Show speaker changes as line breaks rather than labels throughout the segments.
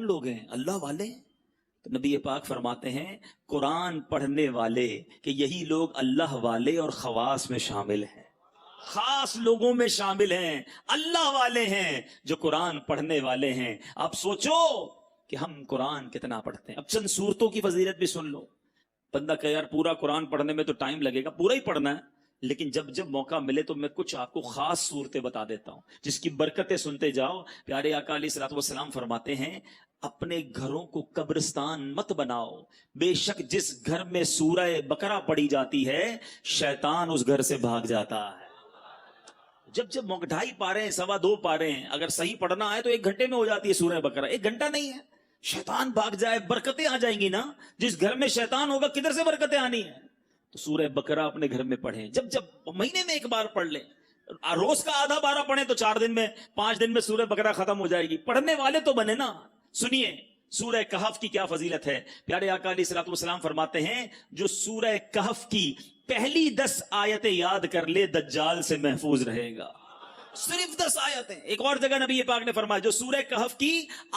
لوگ ہیں اللہ والے. تو نبی پاک فرماتے ہیں قرآن پڑھنے والے کہ یہی لوگ اللہ والے اور خواص میں شامل ہیں، خاص لوگوں میں شامل ہیں، اللہ والے ہیں جو قرآن پڑھنے والے ہیں. آپ سوچو کہ ہم قرآن کتنا پڑھتے ہیں. اب چند سورتوں کی فضیلت بھی سن لو. بندہ کہ یار پورا قرآن پڑھنے میں تو ٹائم لگے گا، پورا ہی پڑھنا ہے، لیکن جب موقع ملے تو میں کچھ آپ کو خاص صورتیں بتا دیتا ہوں جس کی برکتیں سنتے جاؤ. پیارے آقا علیہ الصلوۃ والسلام فرماتے ہیں اپنے گھروں کو قبرستان مت بناؤ، بے شک جس گھر میں سورہ بقرہ پڑھی جاتی ہے شیطان اس گھر سے بھاگ جاتا ہے. جب 2.5 پارے ہیں، 2.25 پارے ہیں، اگر صحیح پڑھنا ہے تو 1 گھنٹے میں ہو جاتی ہے سورہ بقرہ. 1 گھنٹہ نہیں ہے، شیطان بھاگ جائے، برکتیں آ جائیں گی نا. جس گھر میں شیطان ہوگا کدھر سے برکتیں آنی ہیں؟ تو سورہ بقرہ اپنے گھر میں پڑھیں. جب مہینے میں 1 بار پڑھ لیں، روز کا آدھا بارہ پڑھیں تو 4 دن میں 5 دن میں سورہ بقرہ ختم ہو جائے گی. پڑھنے والے تو بنے نا. سنیے سورہ کہف کی کیا فضیلت ہے. پیارے آقا علیہ الصلوۃ والسلام فرماتے ہیں جو سورہ کہف کی پہلی 10 آیتیں یاد کر لے دجال سے محفوظ رہے گا. صرف 10 آیتیں. ایک اور جگہ نبی پاک نے فرمایا جو سورہ کہف کی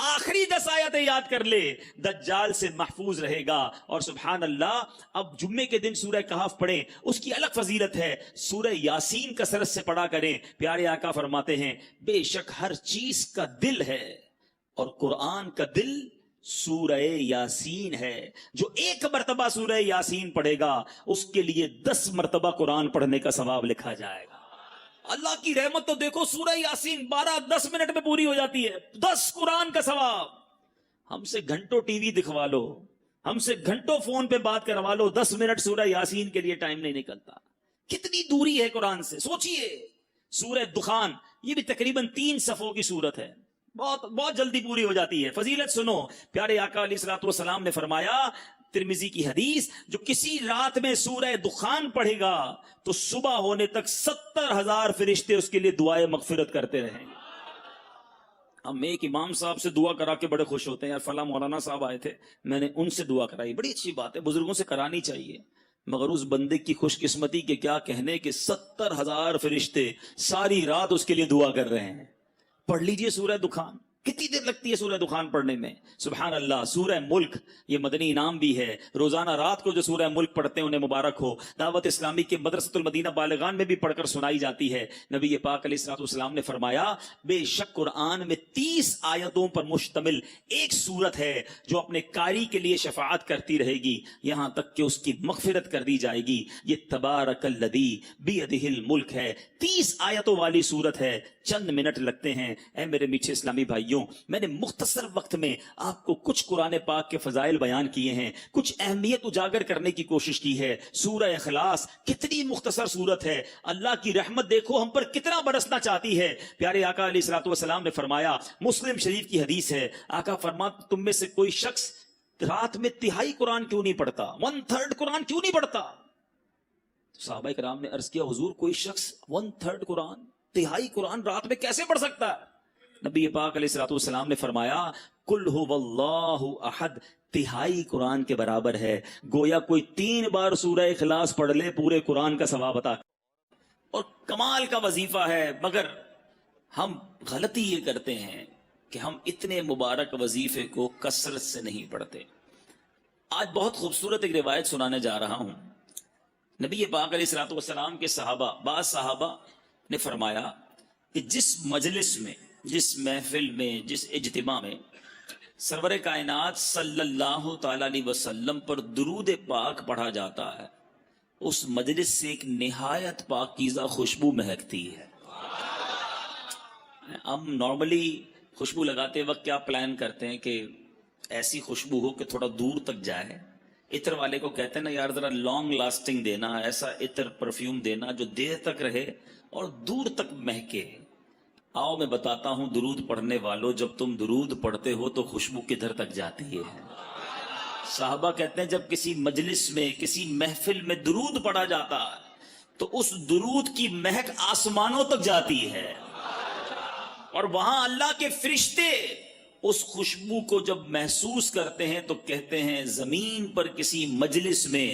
آخری 10 آیتیں یاد کر لے دجال سے محفوظ رہے گا. اور سبحان اللہ اب جمعے کے دن سورہ کہف پڑھیں، اس کی الگ فضیلت ہے. سورہ یاسین کثرت سے پڑھا کریں. پیارے آقا فرماتے ہیں بے شک ہر چیز کا دل ہے اور قرآن کا دل سورہ یاسین ہے. جو 1 مرتبہ سورہ یاسین پڑھے گا اس کے لیے 10 مرتبہ قرآن پڑھنے کا ثواب لکھا جائے گا. اللہ کی رحمت تو دیکھو سورہ یاسین 12-10 منٹ میں پوری ہو جاتی ہے. 10 قرآن کا ثواب. ہم سے گھنٹوں ٹی وی دکھوا لو، ہم سے گھنٹوں فون پہ بات کروا لو، 10 منٹ سورہ یاسین کے لیے ٹائم نہیں نکلتا. کتنی دوری ہے قرآن سے. سوچئے سورہ دخان یہ بھی تقریباً 3 صفوں کی سورت ہے، بہت جلدی پوری ہو جاتی ہے. فضیلت سنو. پیارے آقا علیہ الصلوۃ والسلام نے فرمایا ترمذی کی حدیث جو کسی رات میں سورہ دخان پڑھے گا تو صبح ہونے تک 70,000 فرشتے اس کے لیے دعائیں مغفرت کرتے رہیں گے. ہم ایک امام صاحب سے دعا کرا کے بڑے خوش ہوتے ہیں، یار فلاں مولانا صاحب آئے تھے میں نے ان سے دعا کرائی. بڑی اچھی بات ہے، بزرگوں سے کرانی چاہیے. مگر اس بندے کی خوش قسمتی کے کیا کہنے کہ 70,000 فرشتے ساری رات اس کے لیے دعا کر رہے ہیں. پڑھ لیجئے سورہ دخان. کتنی دیر لگتی ہے سورہ دخان پڑھنے میں؟ سبحان اللہ. سورہ ملک یہ مدنی انعام بھی ہے. روزانہ رات کو جو سورہ ملک پڑھتے ہیں انہیں مبارک ہو. دعوت اسلامی کے مدرسۃ المدینہ بالغان میں بھی پڑھ کر سنائی جاتی ہے. نبی پاک علیہ الصلوۃ والسلام نے فرمایا بے شک قرآن میں 30 آیتوں پر مشتمل ایک سورت ہے جو اپنے قاری کے لیے شفاعت کرتی رہے گی یہاں تک کہ اس کی مغفرت کر دی جائے گی. یہ تبارک الذی بیدہ الملک ہے. 30 آیتوں والی سورت ہے. چند منٹ لگتے ہیں. اے میرے میٹھے اسلامی بھائیوں، میں نے مختصر وقت میں آپ کو کچھ قرآن پاک کے فضائل بیان کیے ہیں، کچھ اہمیت اجاگر کرنے کی کوشش کی ہے. سورہ اخلاص کتنی مختصر سورت ہے. اللہ کی رحمت دیکھو ہم پر کتنا برسنا چاہتی ہے. پیارے آقا علیہ الصلوۃ والسلام نے فرمایا، مسلم شریف کی حدیث ہے، آقا فرماتے تم میں سے کوئی شخص رات میں 1/3 قرآن کیوں نہیں پڑھتا، 1/3 قرآن کیوں نہیں پڑھتا؟ صحابہ کرام نے عرض کیا حضور کوئی شخص 1/3 قرآن، 1/3 قرآن رات میں کیسے پڑھ سکتا ہے؟ نبی پاک علیہ الصلوۃ والسلام نے فرمایا قل هو اللہ احد 1/3 قرآن کے برابر ہے. گویا کوئی 3 بار سورہ اخلاص پڑھ لے پورے قرآن کا ثواب عطا. اور کمال کا وظیفہ ہے. مگر ہم غلطی یہ کرتے ہیں کہ ہم اتنے مبارک وظیفے کو کثرت سے نہیں پڑھتے. آج بہت خوبصورت ایک روایت سنانے جا رہا ہوں. نبی پاک علیہ الصلوۃ والسلام کے بعض صحابہ نے فرمایا کہ جس مجلس میں، جس محفل میں، جس اجتماع میں سرور کائنات صلی اللہ تعالی علیہ وسلم پر درود پاک پڑھا جاتا ہے اس مجلس سے ایک نہایت پاکیزہ خوشبو مہکتی ہے. ہم نارملی خوشبو لگاتے وقت کیا پلان کرتے ہیں کہ ایسی خوشبو ہو کہ تھوڑا دور تک جائے. عطر والے کو کہتے ہیں نا یار ذرا لانگ لاسٹنگ دینا، ایسا عطر پرفیوم دینا جو دیر تک رہے اور دور تک مہکے. آؤ میں بتاتا ہوں درود پڑھنے والوں، جب تم درود پڑھتے ہو تو خوشبو کدھر تک جاتی ہے؟ صحابہ کہتے ہیں جب کسی مجلس میں، کسی محفل میں درود پڑھا جاتا ہے تو اس درود کی مہک آسمانوں تک جاتی ہے اور وہاں اللہ کے فرشتے اس خوشبو کو جب محسوس کرتے ہیں تو کہتے ہیں زمین پر کسی مجلس میں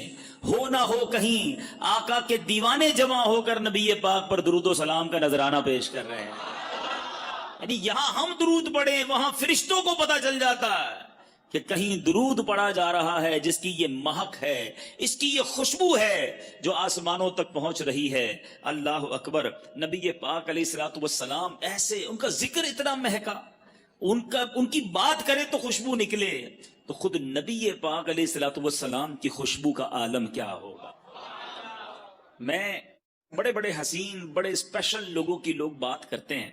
ہو نہ ہو کہیں آقا کے دیوانے جمع ہو کر نبی پاک پر درود و سلام کا نذرانہ پیش کر رہے ہیں. یعنی یہاں ہم درود پڑھیں وہاں فرشتوں کو پتا چل جاتا ہے کہ کہیں درود پڑھا جا رہا ہے جس کی یہ مہک ہے، اس کی یہ خوشبو ہے جو آسمانوں تک پہنچ رہی ہے۔ اللہ اکبر۔ نبی پاک علیہ الصلوۃ والسلام ایسے، ان کا ذکر اتنا مہکا، ان کی بات کرے تو خوشبو نکلے، تو خود نبی پاک علیہ الصلوۃ والسلام کی خوشبو کا عالم کیا ہوگا۔ میں بڑے بڑے حسین، بڑے اسپیشل لوگوں کی لوگ بات کرتے ہیں،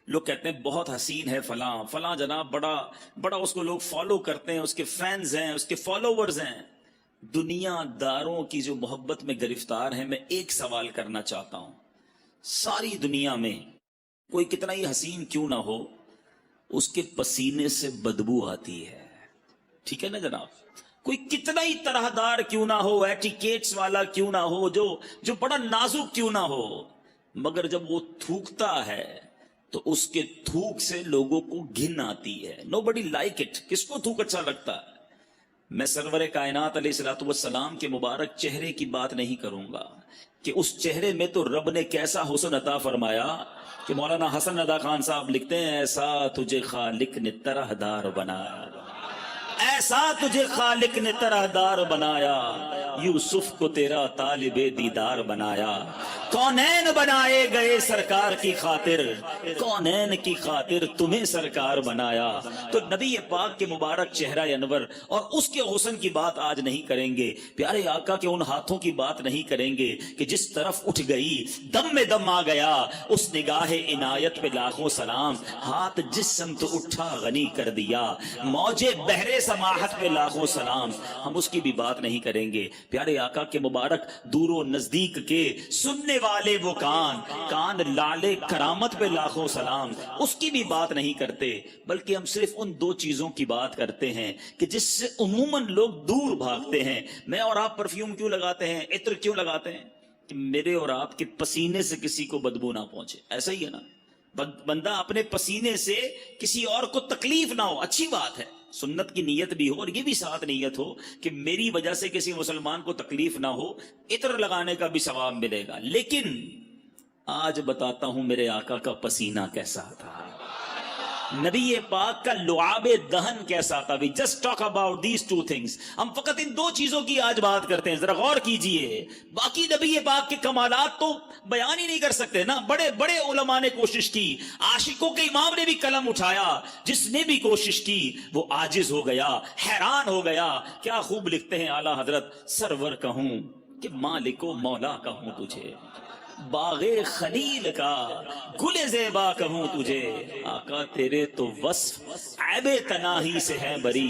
لوگ کہتے ہیں بہت حسین ہے فلاں فلاں جناب، بڑا اس کو لوگ فالو کرتے ہیں، اس کے فینز ہیں، اس کے فالوورز ہیں۔ دنیا داروں کی جو محبت میں گرفتار ہیں، میں ایک سوال کرنا چاہتا ہوں، ساری دنیا میں کوئی کتنا ہی حسین کیوں نہ ہو، اس کے پسینے سے بدبو آتی ہے، ٹھیک ہے نا جناب؟ کوئی کتنا ہی طرح دار کیوں نہ ہو، ایٹیکیٹس والا کیوں نہ ہو، جو بڑا نازک کیوں نہ ہو، مگر جب وہ تھوکتا ہے تو اس کے تھوک سے لوگوں کو گھن آتی ہے۔ نو بڈی لائک اٹ۔ کس کو تھوک اچھا لگتا ہے؟ میں سرور کائنات علیہ الصلوۃ والسلام کے مبارک چہرے کی بات نہیں کروں گا کہ اس چہرے میں تو رب نے کیسا حسن عطا فرمایا کہ مولانا حسن ادا خان صاحب لکھتے ہیں، ایسا تجھے خالق نے طرح دار بنایا، ایسا تجھے خالق نے طرح دار بنایا، یوسف کو تیرا طالب دیدار بنایا، کونین بنائے گئے سرکار کی خاطر، کونین کی خاطر تمہیں سرکار بنایا۔ تو نبی پاک کے مبارک چہرہ انور اور اس کے حسن کی بات آج نہیں کریں گے، پیارے آقا کے ان ہاتھوں کی بات نہیں کریں گے کہ جس طرف اٹھ گئی دم میں دم آ گیا، اس نگاہ عنایت پہ لاکھوں سلام، ہاتھ جس سمت اٹھا غنی کر دیا، موجے بحرے سماحت پہ لاکھوں سلام، ہم اس کی بھی بات نہیں کریں گے۔ پیارے آقا کے مبارک دور و نزدیک کے سننے والے وہ کان لالے کرامت پہ لاکھوں سلام، اس کی بھی بات نہیں کرتے، بلکہ ہم صرف ان دو چیزوں کی بات کرتے ہیں کہ جس سے عموماً لوگ دور بھاگتے ہیں۔ میں اور آپ پرفیوم کیوں لگاتے ہیں، عطر کیوں لگاتے ہیں؟ کہ میرے اور آپ کے پسینے سے کسی کو بدبو نہ پہنچے، ایسا ہی ہے نا؟ بندہ اپنے پسینے سے کسی اور کو تکلیف نہ ہو، اچھی بات ہے، سنت کی نیت بھی ہو اور یہ بھی ساتھ نیت ہو کہ میری وجہ سے کسی مسلمان کو تکلیف نہ ہو، عطر لگانے کا بھی ثواب ملے گا۔ لیکن آج بتاتا ہوں میرے آقا کا پسینہ کیسا تھا، نبی پاک کا لعاب دہن کیسا تھا۔ Just talk about these two things, ہم فقط ان دو چیزوں کی آج بات کرتے ہیں، ذرا غور کیجئے۔ باقی نبی پاک کے کمالات تو بیان ہی نہیں کر سکتے نا، بڑے بڑے علماء نے کوشش کی، عاشقوں کے امام نے بھی قلم اٹھایا، جس نے بھی کوشش کی وہ عاجز ہو گیا، حیران ہو گیا۔ کیا خوب لکھتے ہیں اعلیٰ حضرت، سرور کہوں کہ مالک و مولا کہوں تجھے، باغ خلیل کا گل زیبا کہوں تجھے، آقا تیرے تو وصف عیب تناہی سے ہے بری،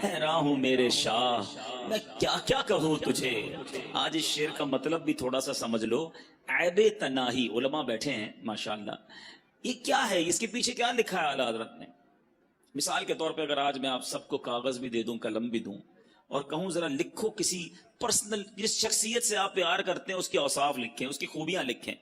حیران ہوں میرے شاہ میں کیا کیا کہوں تجھے۔ آج اس شعر کا مطلب بھی تھوڑا سا سمجھ لو۔ عیب تناہی، علماء بیٹھے ہیں ماشاءاللہ، یہ کیا ہے، اس کے پیچھے کیا لکھا ہے اعلیٰ حضرت نے؟ مثال کے طور پہ اگر آج میں آپ سب کو کاغذ بھی دے دوں، قلم بھی دوں، اور کہوں ذرا لکھو کسی پرسنل، جس شخصیت سے آپ پیار کرتے ہیں اس کے اوصاف لکھیں، اس کی خوبیاں لکھیں،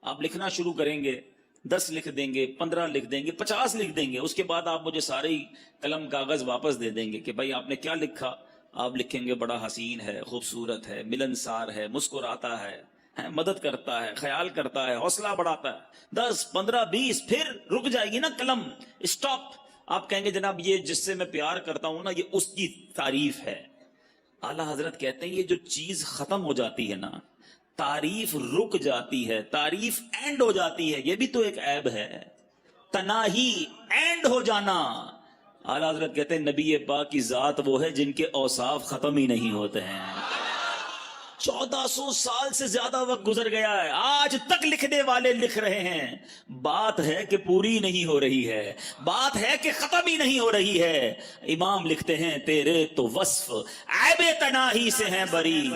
آپ لکھنا شروع کریں گے، 10 لکھ دیں گے، 15 لکھ دیں گے، 50 لکھ دیں گے، اس کے بعد آپ مجھے سارے ہی قلم کاغذ واپس دے دیں گے کہ بھائی آپ نے کیا لکھا؟ آپ لکھیں گے بڑا حسین ہے، خوبصورت ہے، ملنسار ہے، مسکراتا ہے، مدد کرتا ہے، خیال کرتا ہے، حوصلہ بڑھاتا ہے۔ 10 15 20 پھر رک جائے گی نا قلم، اسٹاپ۔ آپ کہیں گے جناب یہ جس سے میں پیار کرتا ہوں نا، یہ اس کی تعریف ہے۔ اعلیٰ حضرت کہتے ہیں یہ جو چیز ختم ہو جاتی ہے نا، تعریف رک جاتی ہے، تعریف اینڈ ہو جاتی ہے، یہ بھی تو ایک عیب ہے، تناہی اینڈ ہو جانا۔ اعلیٰ حضرت کہتے ہیں نبی پاک کی ذات وہ ہے جن کے اوصاف ختم ہی نہیں ہوتے ہیں۔ 1400 سال سے زیادہ وقت گزر گیا ہے، آج تک لکھنے والے لکھ رہے ہیں، بات ہے کہ پوری نہیں ہو رہی ہے، بات ہے کہ ختم ہی نہیں ہو رہی ہے۔ امام لکھتے ہیں تیرے تو وصف عیب تناہی سے ہیں بری،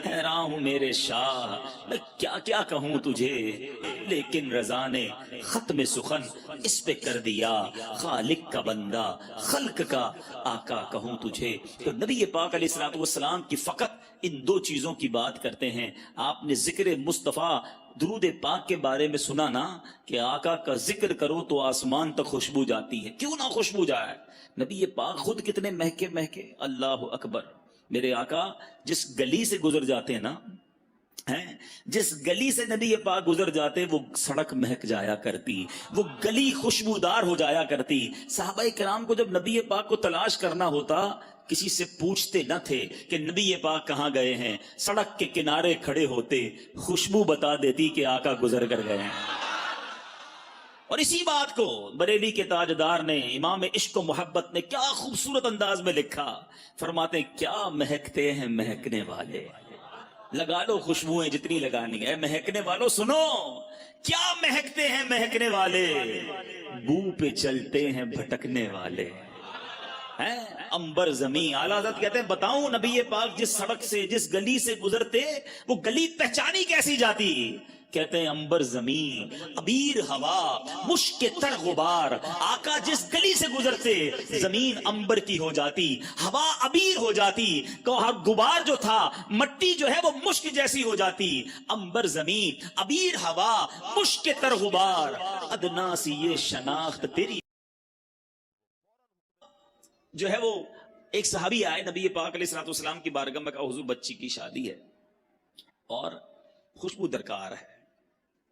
حیران ہوں میرے شاہ میں کیا کیا کہوں تجھے، لیکن رضا نے ختم سخن اس پہ کر دیا، خالق کا بندہ خلق کا آقا کہوں تجھے۔ تو نبی پاک علیہ الصلوۃ والسلام کی فقط ان دو چیزوں کی بات کرتے ہیں۔ آپ نے ذکر مصطفیٰ درود پاک کے بارے میں سنا نا کہ آقا کا ذکر کرو تو آسمان تک خوشبو جاتی ہے، کیوں نہ خوشبو جائے؟ نبی پاک خود کتنے مہکے مہکے، اللہ اکبر۔ میرے آقا جس گلی سے گزر جاتے ہیں نا، ہیں جس گلی سے نبی پاک گزر جاتے وہ سڑک مہک جایا کرتی، وہ گلی خوشبودار ہو جایا کرتی۔ صحابہ کرام کو جب نبی پاک کو تلاش کرنا ہوتا کسی سے پوچھتے نہ تھے کہ نبی پاک کہاں گئے ہیں، سڑک کے کنارے کھڑے ہوتے، خوشبو بتا دیتی کہ آقا گزر کر گئے ہیں۔ اور اسی بات کو بریلی کے تاجدار نے، امام عشق و محبت نے کیا خوبصورت انداز میں لکھا، فرماتے ہیں کیا مہکتے ہیں مہکنے والے، لگا لو خوشبوئیں جتنی لگانی ہے، مہکنے والوں سنو کیا مہکتے ہیں مہکنے والے، بو پہ چلتے ہیں بھٹکنے والے ہیں، امبر زمین۔ اعلیٰ حضرت کہتے ہیں بتاؤں نبی پاک جس سڑک سے جس گلی سے گزرتے وہ گلی پہچانی کیسی جاتی؟ کہتے ہیں امبر زمین، عبیر ہوا، مشک تر غبار۔ آقا جس گلی سے گزرتے زمین امبر کی ہو جاتی، ہوا عبیر ہو جاتی، غبار جو تھا مٹی جو ہے وہ مشک جیسی ہو جاتی۔ امبر زمین، عبیر ہوا، مشک تر غبار، ادنا سی یہ شناخت تیری۔ جو ہے وہ ایک صحابی آئے نبی پاک علیہ السلام کی بارگاہ میں، کہا حضور بچی کی شادی ہے اور خوشبو درکار ہے۔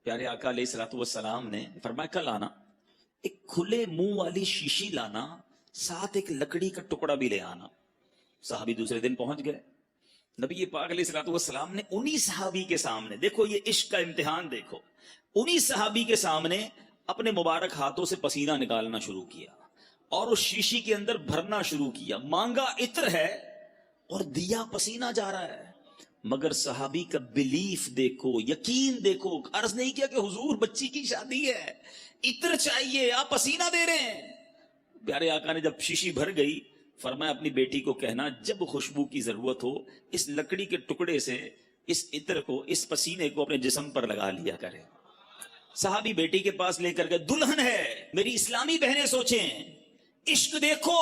پیارے آقا علیہ السلام نے فرمایا کل آنا، ایک کھلے منہ والی شیشی لانا، ساتھ ایک لکڑی کا ٹکڑا بھی لے آنا۔ صحابی دوسرے دن پہنچ گئے، نبی پاک علیہ السلام نے انہی صحابی کے سامنے، دیکھو یہ عشق کا امتحان دیکھو، انہی صحابی کے سامنے اپنے مبارک ہاتھوں سے پسینہ نکالنا شروع کیا اور اس شیشی کے اندر بھرنا شروع کیا۔ مانگا عطر ہے اور دیا پسینہ جا رہا ہے، مگر صحابی کا بلیف دیکھو، یقین دیکھو، عرض نہیں کیا کہ حضور بچی کی شادی ہے، عطر چاہیے، آپ پسینہ دے رہے ہیں۔ پیارے آقا نے جب شیشی بھر گئی فرمایا اپنی بیٹی کو کہنا جب خوشبو کی ضرورت ہو اس لکڑی کے ٹکڑے سے اس عطر کو، اس پسینے کو اپنے جسم پر لگا لیا کرے۔ صحابی بیٹی کے پاس لے کر گئے، دلہن ہے۔ میری اسلامی بہنیں سوچیں، عشق دیکھو،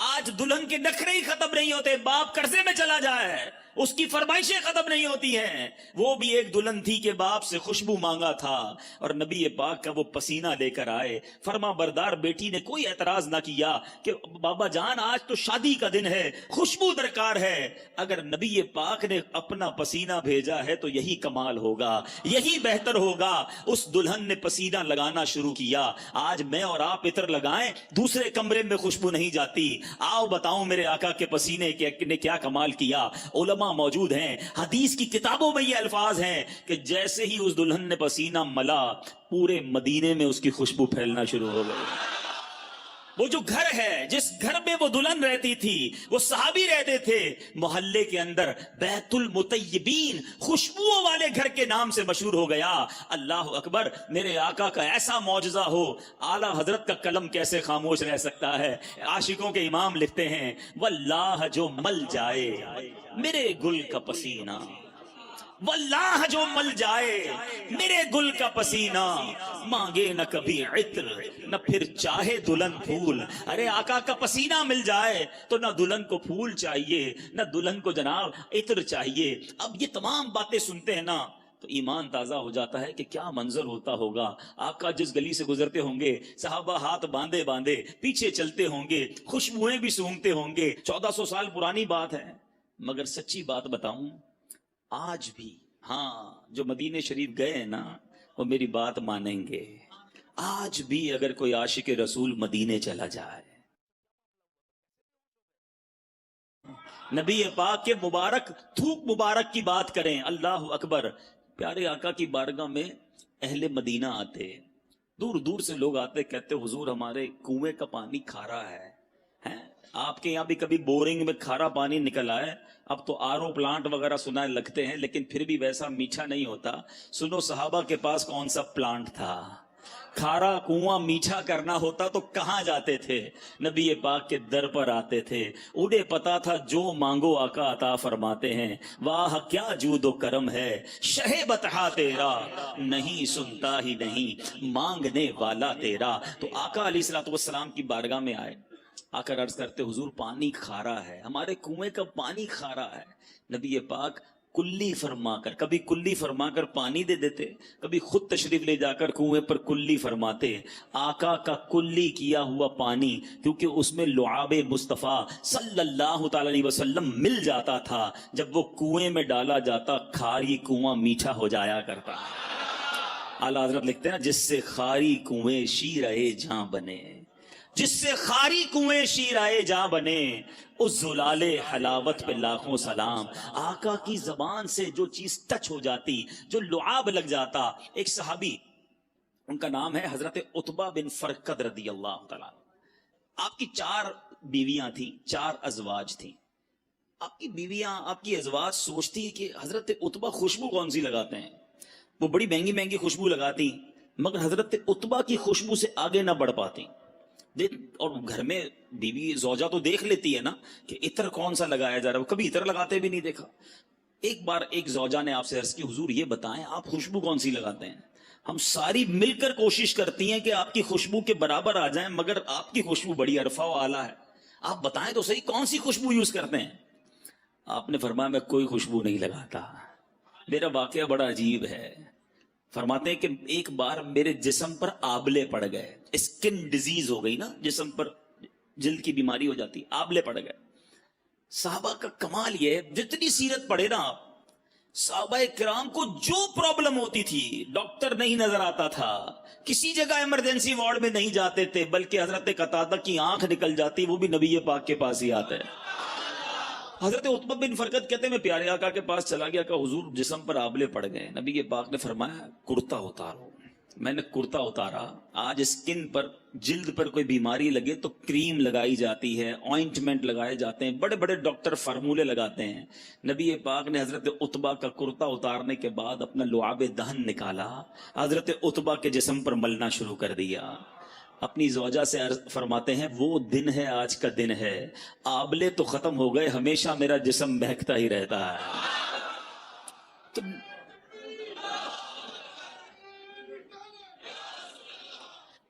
آج دلہن کے نخرے ہی ختم نہیں ہوتے، باپ قرضے میں چلا جائے اس کی فرمائشیں ختم نہیں ہوتی ہیں۔ وہ بھی ایک دلہن تھی کہ باپ سے خوشبو مانگا تھا اور نبی پاک کا وہ پسینہ لے کر آئے۔ فرما بردار بیٹی نے کوئی اعتراض نہ کیا کہ بابا جان آج تو شادی کا دن ہے، خوشبو درکار ہے۔ اگر نبی پاک نے اپنا پسینہ بھیجا ہے تو یہی کمال ہوگا، یہی بہتر ہوگا۔ اس دلہن نے پسینہ لگانا شروع کیا۔ آج میں اور آپ عطر لگائیں دوسرے کمرے میں خوشبو نہیں جاتی۔ آؤ بتاؤں میرے آقا کے پسینے نے کیا کمال کیا۔ علماء موجود ہیں، حدیث کی کتابوں میں یہ الفاظ ہیں کہ جیسے ہی اس دلہن نے پسینہ ملا پورے مدینے میں اس کی خوشبو پھیلنا شروع ہو گئی۔ وہ جو گھر ہے جس گھر میں وہ دلہن رہتی تھی، وہ صحابی رہتے تھے، محلے کے اندر بیت المطیبین، خوشبوؤں والے گھر کے نام سے مشہور ہو گیا۔ اللہ اکبر، میرے آقا کا ایسا معجزہ ہو، اعلیٰ حضرت کا قلم کیسے خاموش رہ سکتا ہے۔ عاشقوں کے امام لکھتے ہیں واللہ جو مل جائے میرے گل کا پسینہ، واللہ جو مل جائے میرے گل کا پسینہ، مانگے نہ کبھی عطر نہ پھر چاہے دلہن پھول۔ ارے آقا کا پسینہ مل جائے تو نہ دلہن کو پھول چاہیے نہ دلہن کو جناب عطر چاہیے۔ اب یہ تمام باتیں سنتے ہیں نا تو ایمان تازہ ہو جاتا ہے کہ کیا منظر ہوتا ہوگا۔ آقا جس گلی سے گزرتے ہوں گے صحابہ ہاتھ باندھے باندھے پیچھے چلتے ہوں گے، خوشبوئیں بھی سونگتے ہوں گے۔ 1400 سال پرانی بات ہے، مگر سچی بات بتاؤں، آج بھی ہاں جو مدینے شریف گئے ہیں نا وہ میری بات مانیں گے۔ آج بھی اگر کوئی عاشق رسول مدینے چلا جائے، نبی پاک کے مبارک تھوک مبارک کی بات کریں، اللہ اکبر، پیارے آقا کی بارگاہ میں اہل مدینہ آتے، دور دور سے لوگ آتے، کہتے حضور ہمارے کنویں کا پانی کھارا ہے۔ آپ کے یہاں بھی کبھی بورنگ میں کھارا پانی نکل آئے؟ اب تو آرو پلانٹ وغیرہ سنائے لگتے ہیں لیکن پھر بھی ویسا میٹھا نہیں ہوتا۔ سنو صحابہ کے پاس کون سا پلانٹ تھا؟ کھارا کنواں میٹھا کرنا ہوتا تو کہاں جاتے تھے؟ نبی پاک کے در پر آتے تھے، انہیں پتا تھا جو مانگو آقا عطا فرماتے ہیں۔ واہ کیا جود و کرم ہے شہ بطحا تیرا، نہیں سنتا ہی نہیں مانگنے والا تیرا۔ تو آقا علیہ السلام کی بارگاہ میں آئے، آ کر عرض کرتے حضور پانی کھارا ہے، ہمارے کنویں کا پانی کھارا ہے۔ نبی پاک کلی فرما کر، کبھی کلی فرما کر پانی دے دیتے، کبھی خود تشریف لے جا کر کنویں پر کلی فرماتے۔ آقا کا کلی کیا ہوا پانی، کیونکہ اس میں لعاب مصطفیٰ صلی اللہ تعالی علیہ وسلم مل جاتا تھا، جب وہ کنویں میں ڈالا جاتا کھاری کنواں میٹھا ہو جایا کرتا۔ اعلیٰ حضرت لکھتے ہیں جس سے خاری کنویں شیرائے جاں بنے، جس سے خاری کنویں شیرائے جاں بنے، اس زلال حلاوت پہ لاکھوں سلام۔ آقا کی زبان سے جو چیز ٹچ ہو جاتی، جو لعاب لگ جاتا۔ ایک صحابی، ان کا نام ہے حضرت عتبہ بن فرقد رضی اللہ تعالیٰ۔ آپ کی 4 بیویاں تھیں، 4 ازواج تھیں۔ آپ کی بیویاں، آپ کی ازواج سوچتی ہیں کہ حضرت عتبہ خوشبو کون سی لگاتے ہیں، وہ بڑی مہنگی مہنگی خوشبو لگاتی، مگر حضرت عتبہ کی خوشبو سے آگے نہ بڑھ پاتی۔ اور گھر میں بیوی زوجہ تو دیکھ لیتی ہے نا کہ عطر کون سا لگایا جا رہا ہے، وہ کبھی عطر لگاتے بھی نہیں دیکھا۔ ایک بار ایک زوجہ نے آپ سے عرض کی حضور یہ بتائیں آپ خوشبو کون سی لگاتے ہیں؟ ہم ساری مل کر کوشش کرتی ہیں کہ آپ کی خوشبو کے برابر آ جائیں، مگر آپ کی خوشبو بڑی عرفہ و اعلیٰ ہے، آپ بتائیں تو صحیح کون سی خوشبو یوز کرتے ہیں؟ آپ نے فرمایا میں کوئی خوشبو نہیں لگاتا۔ میرا واقعہ بڑا عجیب ہے۔ فرماتے ہیں کہ ایک بار میرے جسم پر آبلے پڑ گئے، اسکن ڈیزیز ہو گئی نا، جسم پر جلد کی بیماری ہو جاتی، آبلے پڑ گئے۔ صحابہ کا کمال یہ ہے، جتنی سیرت پڑھے نا آپ، صحابہ کرام کو جو پرابلم ہوتی تھی ڈاکٹر نہیں نظر آتا تھا، کسی جگہ ایمرجنسی وارڈ میں نہیں جاتے تھے، بلکہ حضرت قتادہ کی آنکھ نکل جاتی، وہ بھی نبی پاک کے پاس ہی آتے۔ حضرت عتبہ بن فرقد کہتے ہیں میں پیارے آقا کے پاس چلا گیا کہ حضور جسم پر آبلے پڑ گئے۔ نبی پاک نے فرمایا کرتا اتارو۔ میں نے کرتا اتارا۔ آج اسکن پر، جلد پر کوئی بیماری لگے تو کریم لگائی جاتی ہے، آئنٹمنٹ لگائے جاتے ہیں، بڑے بڑے ڈاکٹر فارمولے لگاتے ہیں۔ نبی پاک نے حضرت عتبہ کا کرتا اتارنے کے بعد اپنا لعاب دہن نکالا، حضرت عتبہ کے جسم پر ملنا شروع کر دیا۔ اپنی زوجہ سے فرماتے ہیں وہ دن ہے، آج کا دن ہے، آبلے تو ختم ہو گئے، ہمیشہ میرا جسم بہکتا ہی رہتا ہے۔ تو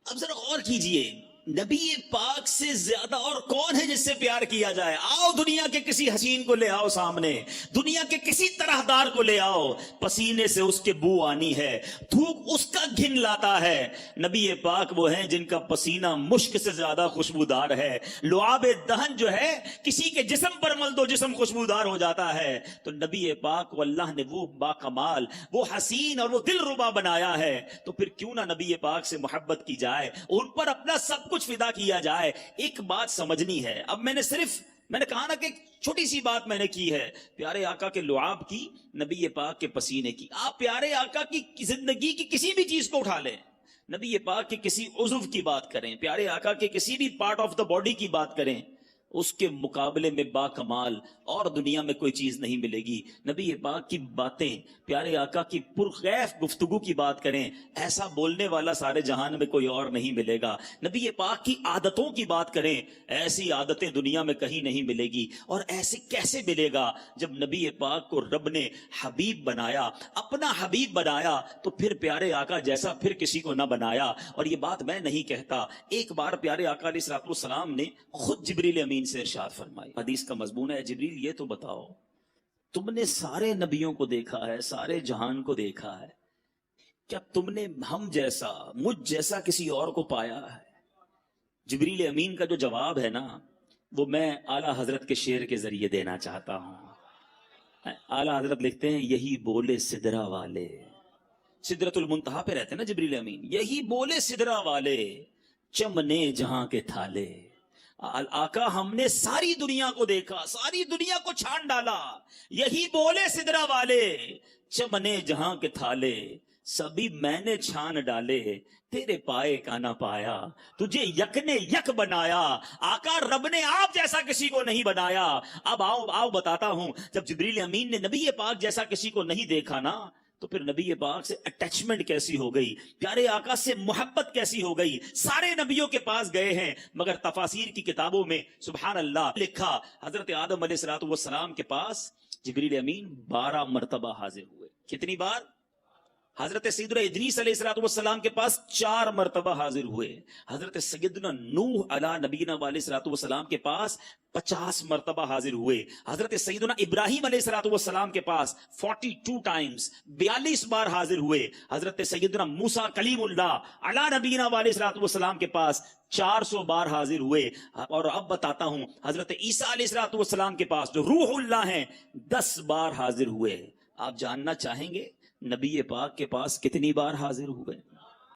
اب ذرا غور کیجئے، نبی پاک سے زیادہ اور کون ہے جس سے پیار کیا جائے؟ آؤ دنیا کے کسی حسین کو لے آؤ سامنے، دنیا کے کسی طرح دار کو لے آؤ، پسینے سے اس کے بو آنی ہے، تھوک اس کا گھن لاتا ہے۔ نبی پاک وہ ہیں جن کا پسینہ مشک سے زیادہ خوشبودار ہے۔ لعاب دہن جو ہے کسی کے جسم پر مل دو جسم خوشبودار ہو جاتا ہے۔ تو نبی پاک کو اللہ نے وہ باکمال، وہ حسین اور وہ دل ربا بنایا ہے، تو پھر کیوں نہ نبی پاک سے محبت کی جائے، ان پر اپنا سب کچھ فدا کیا جائے۔ ایک بات سمجھنی ہے، اب میں نے کہا نا کہ ایک چھوٹی سی بات میں نے کی ہے، پیارے آقا کے لعاب کی، نبی پاک کے پسینے کی۔ آپ پیارے آقا کی زندگی کی کسی بھی چیز کو اٹھا لیں، نبی پاک کے کسی عضو کی بات کریں، پیارے آقا کے کسی بھی پارٹ آف دا باڈی کی بات کریں، اس کے مقابلے میں با کمال اور دنیا میں کوئی چیز نہیں ملے گی۔ نبی پاک کی باتیں، پیارے آقا کی پرخیف گفتگو کی بات کریں، ایسا بولنے والا سارے جہان میں کوئی اور نہیں ملے گا۔ نبی پاک کی عادتوں کی بات کریں، ایسی عادتیں دنیا میں کہیں نہیں ملے گی۔ اور ایسے کیسے ملے گا؟ جب نبی پاک کو رب نے حبیب بنایا، اپنا حبیب بنایا، تو پھر پیارے آقا جیسا پھر کسی کو نہ بنایا۔ اور یہ بات میں نہیں کہتا، ایک بار پیارے آقا علیہ السلام نے خود جبریل امین سے ارشاد فرمائی، حدیث کا مضمون ہے، جبریل یہ تو بتاؤ تم نے سارے نبیوں کو دیکھا ہے، سارے جہان کو دیکھا ہے، کیا تم نے ہم جیسا، مجھ جیسا کسی اور کو پایا ہے؟ جبریل امین کا جو جواب ہے نا، وہ میں اعلیٰ حضرت کے شعر کے ذریعے دینا چاہتا ہوں۔ اعلیٰ حضرت لکھتے ہیں یہی بولے سدرا والے، سدرۃ المنتہا پہ رہتے ہیں نا جبریل امین، یہی بولے سدرا والے چمنے جہاں کے تھالے۔ آقا ہم نے ساری دنیا کو دیکھا، ساری دنیا کو چھان ڈالا، یہی بولے سدرا والے چمنے جہاں کے تھالے، سبھی میں نے چھان ڈالے تیرے پائے کا نہ پایا، تجھے یک نے یک بنایا، آقا رب نے آپ جیسا کسی کو نہیں بنایا۔ اب آؤ بتاتا ہوں، جب جبریل امین نے نبی پاک جیسا کسی کو نہیں دیکھا نا، تو پھر نبی پاک سے اٹیچمنٹ کیسی ہو گئی، پیارے آقا سے محبت کیسی ہو گئی۔ سارے نبیوں کے پاس گئے ہیں، مگر تفاسیر کی کتابوں میں سبحان اللہ لکھا، حضرت آدم علیہ السلام کے پاس جبریل امین 12 مرتبہ حاضر ہوئے۔ کتنی بار؟ حضرت سیدنا ادریس علیہ السلام کے پاس 4 مرتبہ حاضر ہوئے. حضرت سیدنا نوح علی نبینا علیہ السلام کے پاس 50 مرتبہ حاضر ہوئے. حضرت سیدنا ابراہیم علیہ السلام کے پاس 42 ٹائمز 42 بار حاضر ہوئے. حضرت سیدنا موسیٰ کلیم اللہ علی نبینا علیہ السلام کے پاس 400 بار حاضر ہوئے. اور اب بتاتا ہوں حضرت عیسیٰ علیہ السلام کے پاس جو روح اللہ ہیں 10 بار حاضر ہوئے. آپ جاننا چاہیں گے نبی پاک کے پاس کتنی بار حاضر ہوئے؟